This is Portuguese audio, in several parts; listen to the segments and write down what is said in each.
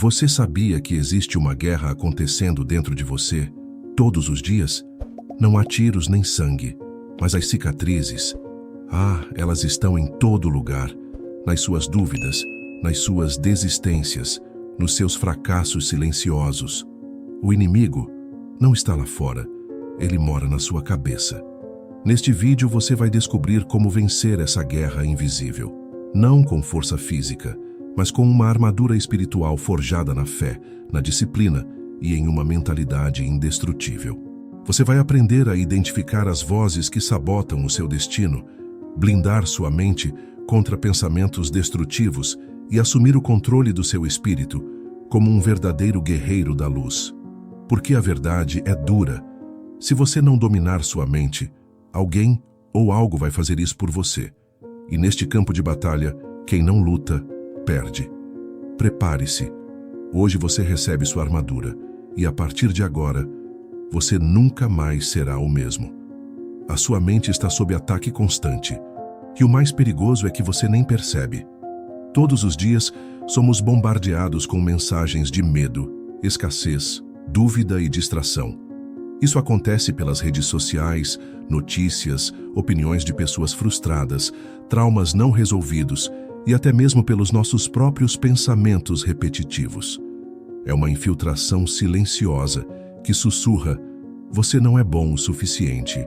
Você sabia que existe uma guerra acontecendo dentro de você, todos os dias? Não há tiros nem sangue, mas as cicatrizes. Elas estão em todo lugar, nas suas dúvidas, nas suas desistências, nos seus fracassos silenciosos. O inimigo não está lá fora, ele mora na sua cabeça. Neste vídeo você vai descobrir como vencer essa guerra invisível, não com força física, mas com uma armadura espiritual forjada na fé, na disciplina e em uma mentalidade indestrutível. Você vai aprender a identificar as vozes que sabotam o seu destino, blindar sua mente contra pensamentos destrutivos e assumir o controle do seu espírito como um verdadeiro guerreiro da luz. Porque a verdade é dura. Se você não dominar sua mente, alguém ou algo vai fazer isso por você. E neste campo de batalha, quem não luta, perde. Prepare-se. Hoje você recebe sua armadura e a partir de agora, você nunca mais será o mesmo. A sua mente está sob ataque constante e o mais perigoso é que você nem percebe. Todos os dias, somos bombardeados com mensagens de medo, escassez, dúvida e distração. Isso acontece pelas redes sociais, notícias, opiniões de pessoas frustradas, traumas não resolvidos e até mesmo pelos nossos próprios pensamentos repetitivos. É uma infiltração silenciosa que sussurra: você não é bom o suficiente.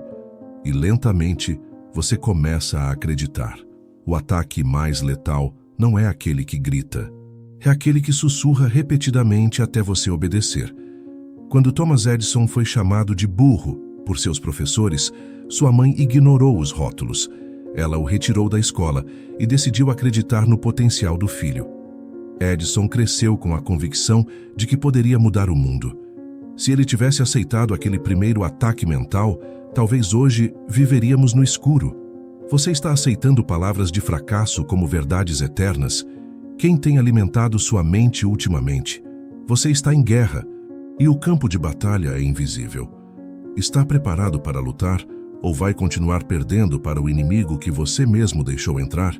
E lentamente você começa a acreditar. O ataque mais letal não é aquele que grita, é aquele que sussurra repetidamente até você obedecer. Quando Thomas Edison foi chamado de burro por seus professores, sua mãe ignorou os rótulos. Ela o retirou da escola e decidiu acreditar no potencial do filho. Edison cresceu com a convicção de que poderia mudar o mundo. Se ele tivesse aceitado aquele primeiro ataque mental, talvez hoje viveríamos no escuro. Você está aceitando palavras de fracasso como verdades eternas? Quem tem alimentado sua mente ultimamente? Você está em guerra e o campo de batalha é invisível. Está preparado para lutar ou vai continuar perdendo para o inimigo que você mesmo deixou entrar?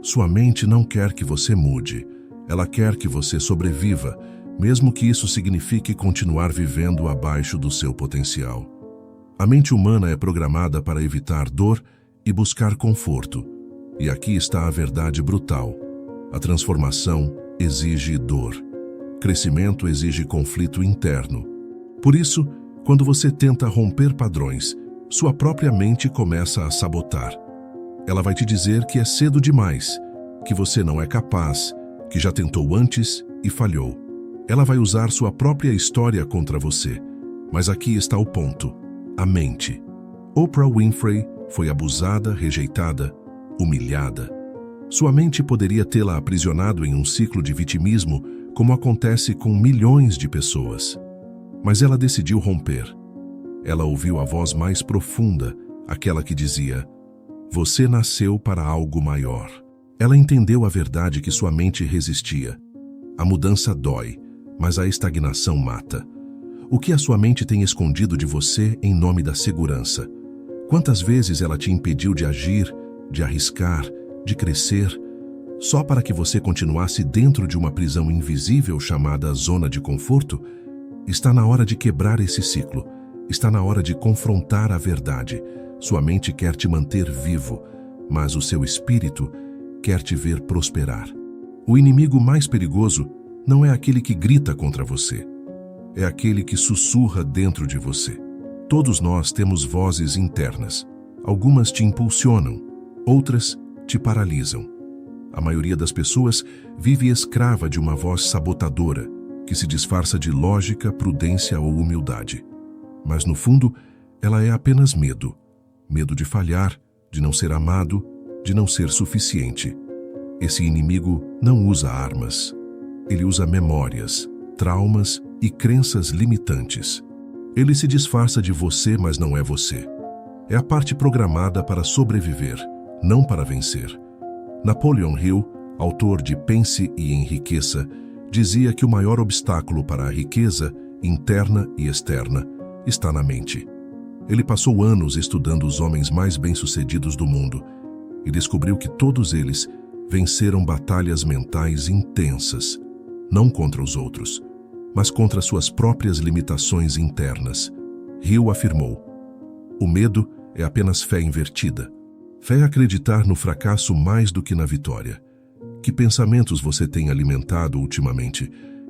Sua mente não quer que você mude. Ela quer que você sobreviva, mesmo que isso signifique continuar vivendo abaixo do seu potencial. A mente humana é programada para evitar dor e buscar conforto. E aqui está a verdade brutal. A transformação exige dor. Crescimento exige conflito interno. Por isso, quando você tenta romper padrões, sua própria mente começa a sabotar. Ela vai te dizer que é cedo demais, que você não é capaz, que já tentou antes e falhou. Ela vai usar sua própria história contra você. Mas aqui está o ponto: a mente. Oprah Winfrey foi abusada, rejeitada, humilhada. Sua mente poderia tê-la aprisionado em um ciclo de vitimismo, como acontece com milhões de pessoas. Mas ela decidiu romper. Ela ouviu a voz mais profunda, aquela que dizia: você nasceu para algo maior. Ela entendeu a verdade que sua mente resistia. A mudança dói, mas a estagnação mata. O que a sua mente tem escondido de você em nome da segurança? Quantas vezes ela te impediu de agir, de arriscar, de crescer, só para que você continuasse dentro de uma prisão invisível chamada zona de conforto? Está na hora de quebrar esse ciclo. Está na hora de confrontar a verdade. Sua mente quer te manter vivo, mas o seu espírito quer te ver prosperar. O inimigo mais perigoso não é aquele que grita contra você. É aquele que sussurra dentro de você. Todos nós temos vozes internas. Algumas te impulsionam, outras te paralisam. A maioria das pessoas vive escrava de uma voz sabotadora, que se disfarça de lógica, prudência ou humildade. Mas no fundo, ela é apenas medo. Medo de falhar, de não ser amado, de não ser suficiente. Esse inimigo não usa armas. Ele usa memórias, traumas e crenças limitantes. Ele se disfarça de você, mas não é você. É a parte programada para sobreviver, não para vencer. Napoleon Hill, autor de Pense e Enriqueça, dizia que o maior obstáculo para a riqueza, interna e externa, está na mente. Ele passou anos estudando os homens mais bem-sucedidos do mundo e descobriu que todos eles venceram batalhas mentais intensas. não contra os outros, mas contra suas próprias limitações internas. Hill afirmou: o medo é apenas fé invertida. Fé é acreditar no fracasso mais do que na vitória. Que pensamentos você tem alimentado ultimamente?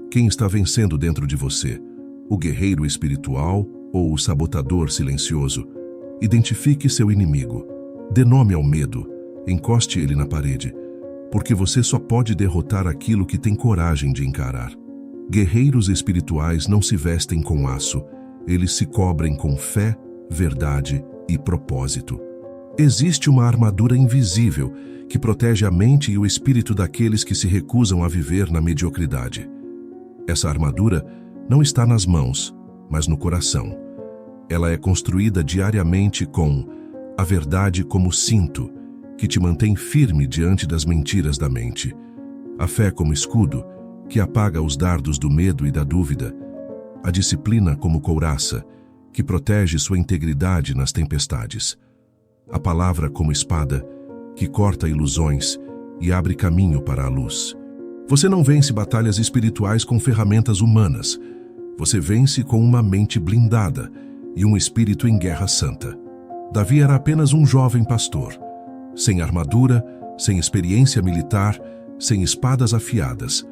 Quem está vencendo dentro de você? O guerreiro espiritual ou o sabotador silencioso? Identifique seu inimigo. Dê nome ao medo. Encoste ele na parede, porque você só pode derrotar aquilo que tem coragem de encarar. Guerreiros espirituais não se vestem com aço, eles se cobrem com fé, verdade e propósito. Existe uma armadura invisível que protege a mente e o espírito daqueles que se recusam a viver na mediocridade. Essa armadura não está nas mãos, mas no coração. Ela é construída diariamente com a verdade como cinto, que te mantém firme diante das mentiras da mente. A fé como escudo, que apaga os dardos do medo e da dúvida. A disciplina como couraça, que protege sua integridade nas tempestades. A palavra como espada, que corta ilusões e abre caminho para a luz. Você não vence batalhas espirituais com ferramentas humanas. Você vence com uma mente blindada e um espírito em guerra santa. Davi era apenas um jovem pastor, sem armadura, sem experiência militar, sem espadas afiadas.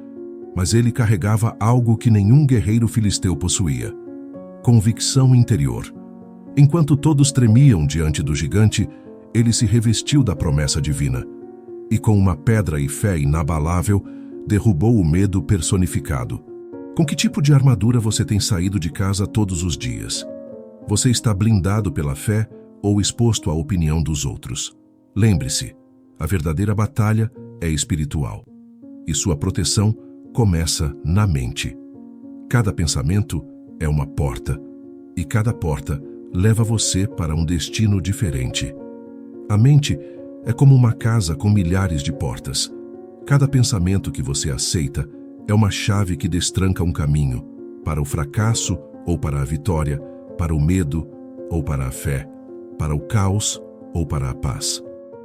Mas ele carregava algo que nenhum guerreiro filisteu possuía: convicção interior. Enquanto todos tremiam diante do gigante, ele se revestiu da promessa divina e, com uma pedra e fé inabalável, derrubou o medo personificado. Com que tipo de armadura você tem saído de casa todos os dias? Você está blindado pela fé ou exposto à opinião dos outros? Lembre-se, a verdadeira batalha é espiritual e sua proteção começa na mente. Cada pensamento é uma porta e cada porta leva você para um destino diferente. A mente é como uma casa com milhares de portas. Cada pensamento que você aceita é uma chave que destranca um caminho para o fracasso ou para a vitória, para o medo ou para a fé, para o caos ou para a paz.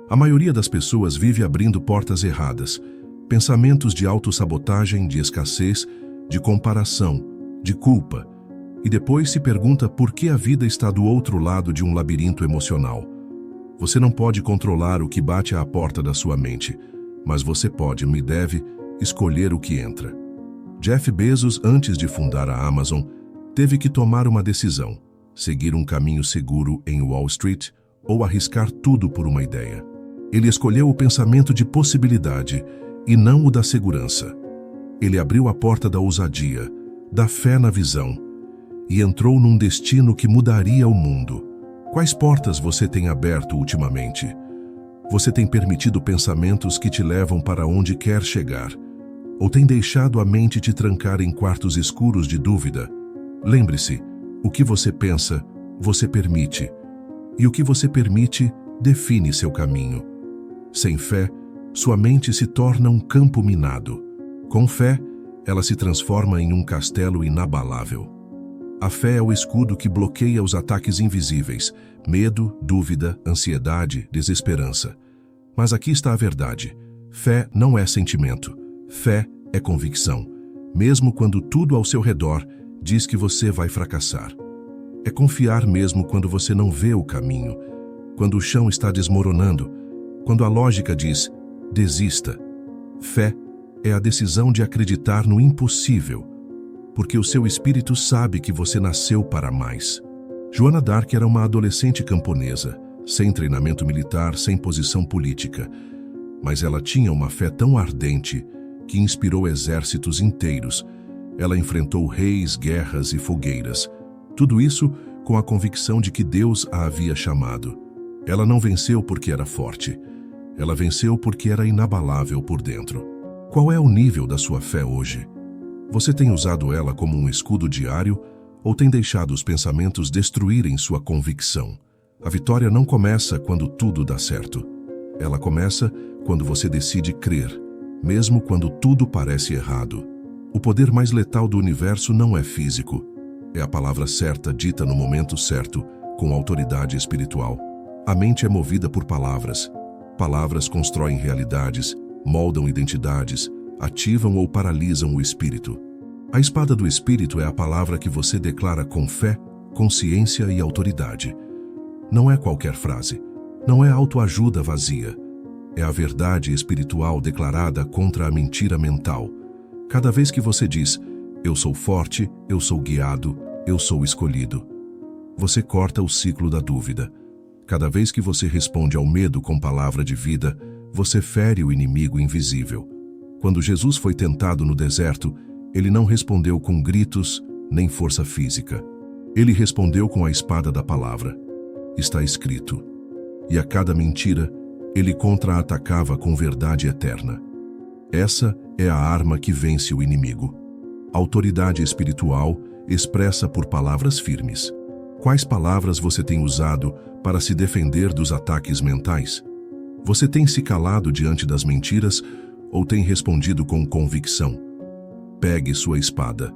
A maioria das pessoas vive abrindo portas erradas, pensamentos de autossabotagem, de escassez, de comparação, de culpa, e depois se pergunta por que a vida está do outro lado de um labirinto emocional. Você não pode controlar o que bate à porta da sua mente, mas você pode e deve escolher o que entra. Jeff Bezos, antes de fundar a Amazon, teve que tomar uma decisão: seguir um caminho seguro em Wall Street ou arriscar tudo por uma ideia. Ele escolheu o pensamento de possibilidade e não o da segurança. Ele abriu a porta da ousadia, da fé na visão, e entrou num destino que mudaria o mundo. Quais portas você tem aberto ultimamente? Você tem permitido pensamentos que te levam para onde quer chegar? Ou tem deixado a mente te trancar em quartos escuros de dúvida? Lembre-se, o que você pensa, você permite. E o que você permite, define seu caminho. Sem fé, sua mente se torna um campo minado. Com fé, ela se transforma em um castelo inabalável. A fé é o escudo que bloqueia os ataques invisíveis: medo, dúvida, ansiedade, desesperança. Mas aqui está a verdade: fé não é sentimento. Fé é convicção, mesmo quando tudo ao seu redor diz que você vai fracassar. É confiar mesmo quando você não vê o caminho, quando o chão está desmoronando, quando a lógica diz: desista. Fé é a decisão de acreditar no impossível, porque o seu espírito sabe que você nasceu para mais. Joana d'Arc era uma adolescente camponesa, sem treinamento militar, sem posição política, mas ela tinha uma fé tão ardente que inspirou exércitos inteiros. Ela enfrentou reis, guerras e fogueiras. Tudo isso com a convicção de que Deus a havia chamado. Ela não venceu porque era forte. Ela venceu porque era inabalável por dentro. Qual é o nível da sua fé hoje? Você tem usado ela como um escudo diário ou tem deixado os pensamentos destruírem sua convicção? A vitória não começa quando tudo dá certo. Ela começa quando você decide crer, mesmo quando tudo parece errado. O poder mais letal do universo não é físico. É a palavra certa dita no momento certo, com autoridade espiritual. A mente é movida por palavras. Palavras constroem realidades, moldam identidades, ativam ou paralisam o espírito. A espada do espírito é a palavra que você declara com fé, consciência e autoridade. Não é qualquer frase. Não é autoajuda vazia. É a verdade espiritual declarada contra a mentira mental. Cada vez que você diz, eu sou forte, eu sou guiado, eu sou escolhido, você corta o ciclo da dúvida. Cada vez que você responde ao medo com palavra de vida, você fere o inimigo invisível. Quando Jesus foi tentado no deserto, ele não respondeu com gritos nem força física. Ele respondeu com a espada da palavra. Está escrito. E a cada mentira, ele contra-atacava com verdade eterna. Essa é a arma que vence o inimigo. Autoridade espiritual expressa por palavras firmes. Quais palavras você tem usado para se defender dos ataques mentais? Você tem se calado diante das mentiras ou tem respondido com convicção? Pegue sua espada.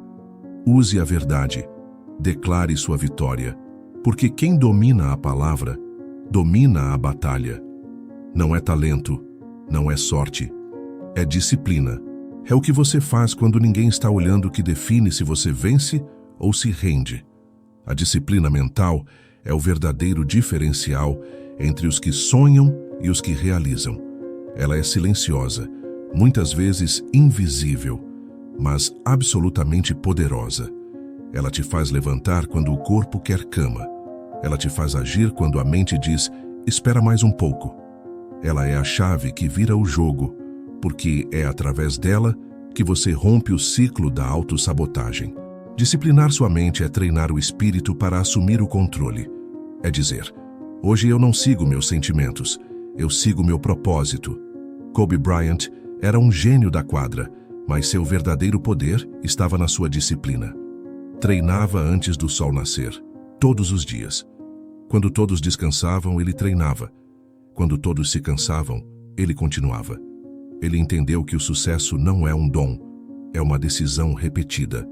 Use a verdade. Declare sua vitória. Porque quem domina a palavra, domina a batalha. Não é talento, não é sorte. É disciplina. É o que você faz quando ninguém está olhando que define se você vence ou se rende. A disciplina mental é o verdadeiro diferencial entre os que sonham e os que realizam. Ela é silenciosa, muitas vezes invisível, mas absolutamente poderosa. Ela te faz levantar quando o corpo quer cama. Ela te faz agir quando a mente diz, espera mais um pouco. Ela é a chave que vira o jogo, porque é através dela que você rompe o ciclo da autossabotagem. Disciplinar sua mente é treinar o espírito para assumir o controle. É dizer, hoje eu não sigo meus sentimentos, eu sigo meu propósito. Kobe Bryant era um gênio da quadra, mas seu verdadeiro poder estava na sua disciplina. Treinava antes do sol nascer, todos os dias. Quando todos descansavam, ele treinava. Quando todos se cansavam, ele continuava. Ele entendeu que o sucesso não é um dom, é uma decisão repetida.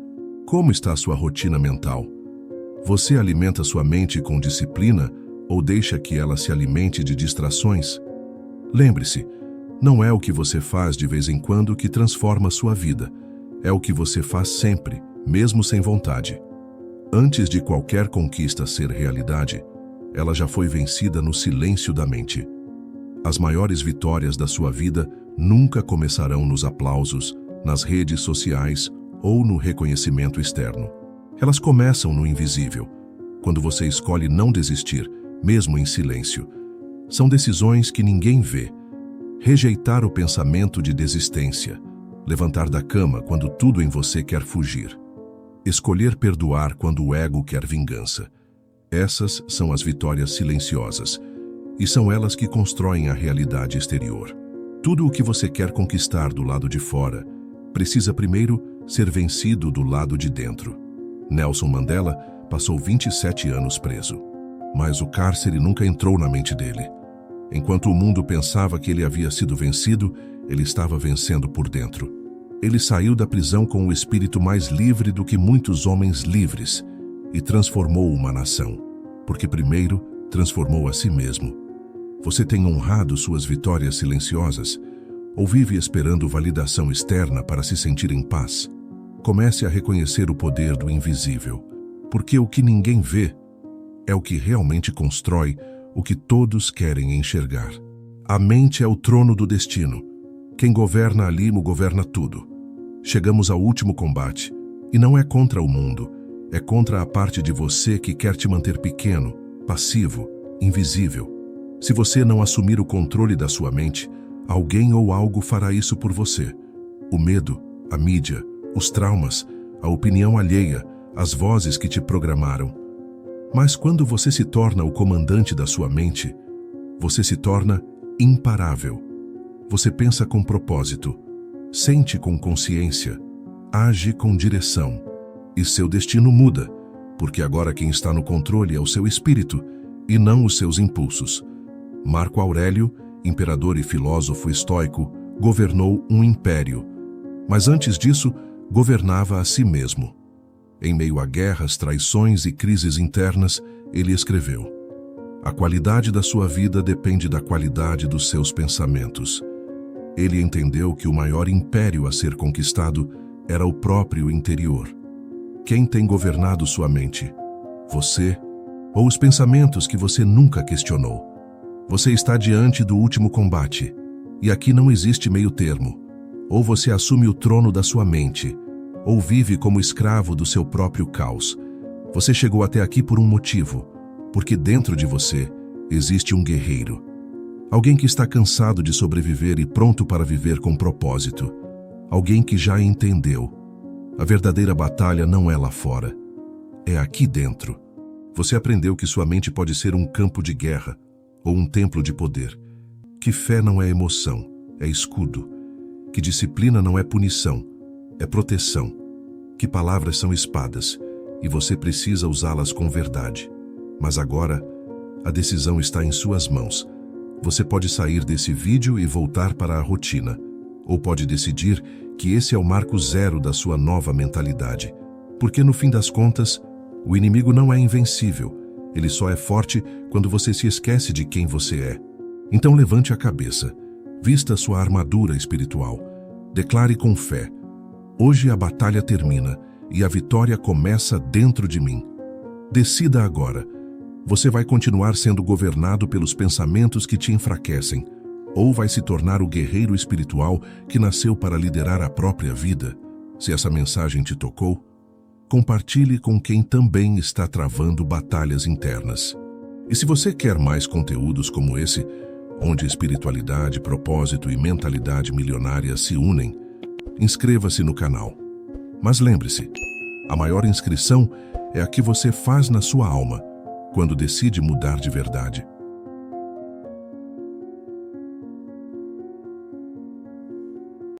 Como está a sua rotina mental? Você alimenta sua mente com disciplina ou deixa que ela se alimente de distrações? Lembre-se, não é o que você faz de vez em quando que transforma sua vida. É o que você faz sempre, mesmo sem vontade. Antes de qualquer conquista ser realidade, ela já foi vencida no silêncio da mente. As maiores vitórias da sua vida nunca começarão nos aplausos, nas redes sociais ou no reconhecimento externo. Elas começam no invisível, quando você escolhe não desistir, mesmo em silêncio. São decisões que ninguém vê. Rejeitar o pensamento de desistência. Levantar da cama quando tudo em você quer fugir. Escolher perdoar quando o ego quer vingança. Essas são as vitórias silenciosas, e são elas que constroem a realidade exterior. Tudo o que você quer conquistar do lado de fora precisa primeiro ser vencido do lado de dentro. Nelson Mandela passou 27 anos preso, mas o cárcere nunca entrou na mente dele. Enquanto o mundo pensava que ele havia sido vencido, ele estava vencendo por dentro. Ele saiu da prisão com o espírito mais livre do que muitos homens livres e transformou uma nação, porque primeiro transformou a si mesmo. Você tem honrado suas vitórias silenciosas ou vive esperando validação externa para se sentir em paz? Comece a reconhecer o poder do invisível, porque o que ninguém vê é o que realmente constrói o que todos querem enxergar. A mente é o trono do destino. Quem governa ali governa tudo. Chegamos ao último combate, e não é contra o mundo, é contra a parte de você que quer te manter pequeno, passivo, invisível. Se você não assumir o controle da sua mente, alguém ou algo fará isso por você. O medo, a mídia, os traumas, a opinião alheia, as vozes que te programaram. Mas quando você se torna o comandante da sua mente, você se torna imparável. Você pensa com propósito, sente com consciência, age com direção. E seu destino muda, porque agora quem está no controle é o seu espírito e não os seus impulsos. Marco Aurélio, imperador e filósofo estoico, governou um império, mas antes disso, governava a si mesmo. Em meio a guerras, traições e crises internas, ele escreveu: a qualidade da sua vida depende da qualidade dos seus pensamentos. Ele entendeu que o maior império a ser conquistado era o próprio interior. Quem tem governado sua mente? Você ou os pensamentos que você nunca questionou? Você está diante do último combate, e aqui não existe meio termo. Ou você assume o trono da sua mente, ou vive como escravo do seu próprio caos. Você chegou até aqui por um motivo, porque dentro de você existe um guerreiro. Alguém que está cansado de sobreviver e pronto para viver com propósito. Alguém que já entendeu. A verdadeira batalha não é lá fora, é aqui dentro. Você aprendeu que sua mente pode ser um campo de guerra ou um templo de poder. Que fé não é emoção, é escudo. Que disciplina não é punição, é proteção. Que palavras são espadas, e você precisa usá-las com verdade. Mas agora, a decisão está em suas mãos. Você pode sair desse vídeo e voltar para a rotina, ou pode decidir que esse é o marco zero da sua nova mentalidade. Porque no fim das contas, o inimigo não é invencível, ele só é forte quando você se esquece de quem você é. Então levante a cabeça, vista sua armadura espiritual, declare com fé: hoje a batalha termina e a vitória começa dentro de mim. Decida agora. Você vai continuar sendo governado pelos pensamentos que te enfraquecem, ou vai se tornar o guerreiro espiritual que nasceu para liderar a própria vida? Se essa mensagem te tocou, compartilhe com quem também está travando batalhas internas. E se você quer mais conteúdos como esse, onde espiritualidade, propósito e mentalidade milionária se unem, inscreva-se no canal. Mas lembre-se, a maior inscrição é a que você faz na sua alma, quando decide mudar de verdade.